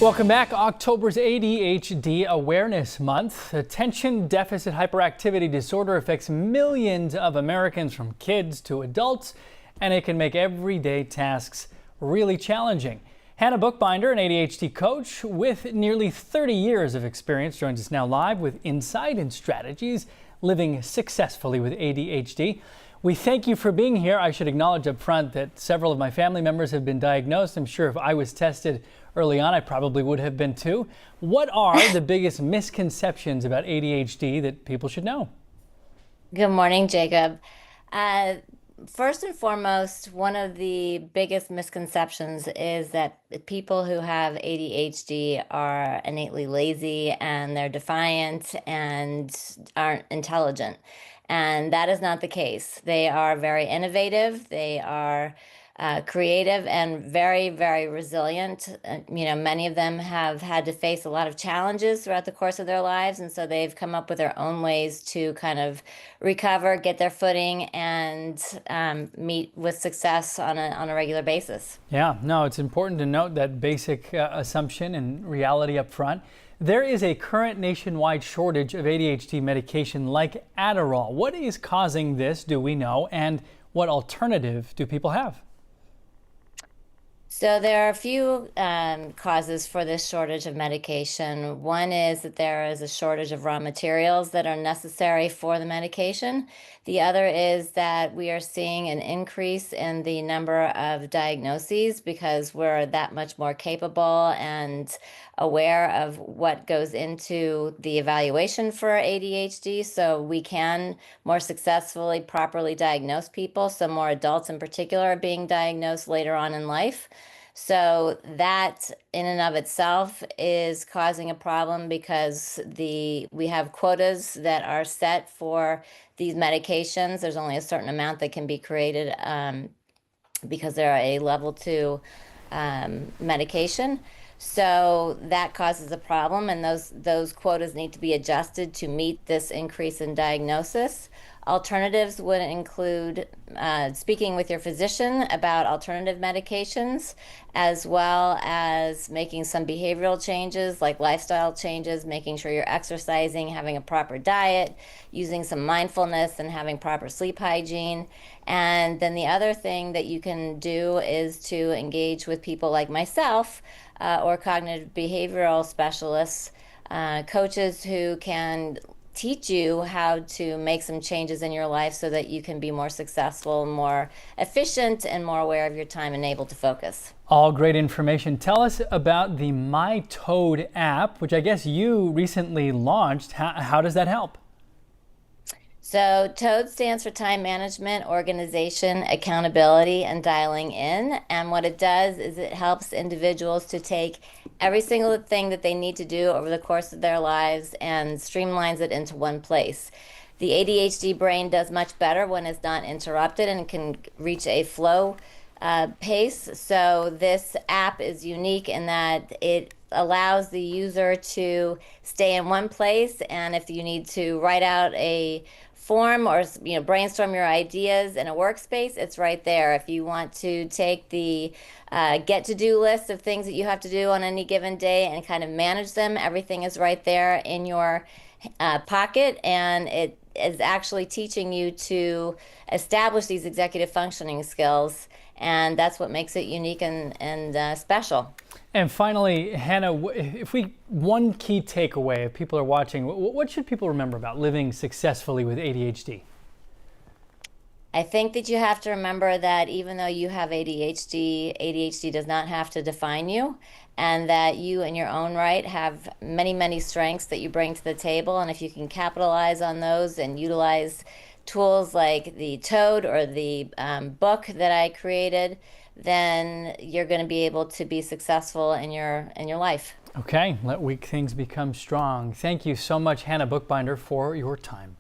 Welcome back. October's ADHD Awareness Month. Attention deficit hyperactivity disorder affects millions of Americans from kids to adults, and it can make everyday tasks really challenging. Hannah Bookbinder, an ADHD coach with nearly 30 years of experience, joins us now live with insight and strategies living successfully with ADHD. We thank you for being here. I should acknowledge up front that several of my family members have been diagnosed. I'm sure if I was tested early on, I probably would have been too. What are the biggest misconceptions about ADHD that people should know? Good morning, Jacob. First and foremost, one of the biggest misconceptions is that people who have ADHD are innately lazy and they're defiant and aren't intelligent. And that is not the case. They are very innovative. They are creative and very, very resilient. Many of them have had to face a lot of challenges throughout the course of their lives, and so they've come up with their own ways to kind of recover, get their footing, and meet with success on a regular basis. Yeah, no, it's important to note that basic assumption and reality up front. There is a current nationwide shortage of ADHD medication like Adderall. What is causing this, do we know, and what alternative do people have? So there are a few causes for this shortage of medication. One is that there is a shortage of raw materials that are necessary for the medication. The other is that we are seeing an increase in the number of diagnoses because we're that much more capable and aware of what goes into the evaluation for ADHD, so we can more successfully, properly diagnose people. So more adults in particular are being diagnosed later on in life. So that in and of itself is causing a problem because we have quotas that are set for these medications. There's only a certain amount that can be created because they're a level 2 medication. So that causes a problem, and those quotas need to be adjusted to meet this increase in diagnosis. Alternatives would include speaking with your physician about alternative medications, as well as making some behavioral changes like lifestyle changes, making sure you're exercising, having a proper diet, using some mindfulness, and having proper sleep hygiene. And then the other thing that you can do is to engage with people like myself or cognitive behavioral specialists, coaches who can teach you how to make some changes in your life so that you can be more successful, more efficient, and more aware of your time and able to focus. All great information. Tell us about the MyToad app, which I guess you recently launched. How does that help? So TOAD stands for Time Management, Organization, Accountability, and Dialing In. And what it does is it helps individuals to take every single thing that they need to do over the course of their lives and streamlines it into one place. The ADHD brain does much better when it's not interrupted and can reach a flow pace. So this app is unique in that it allows the user to stay in one place, and if you need to write out a form or brainstorm your ideas in a workspace, it's right there. If you want to take the get to-do list of things that you have to do on any given day and kind of manage them, everything is right there in your pocket, and it is actually teaching you to establish these executive functioning skills, and that's what makes it unique and special. And finally, Hannah, one key takeaway, if people are watching, what should people remember about living successfully with ADHD? I think that you have to remember that even though you have ADHD does not have to define you, and that you in your own right have many, many strengths that you bring to the table. And if you can capitalize on those and utilize tools like the TOAD or the book that I created, then you're going to be able to be successful in your life. Okay, let weak things become strong. Thank you so much, Hannah Bookbinder, for your time.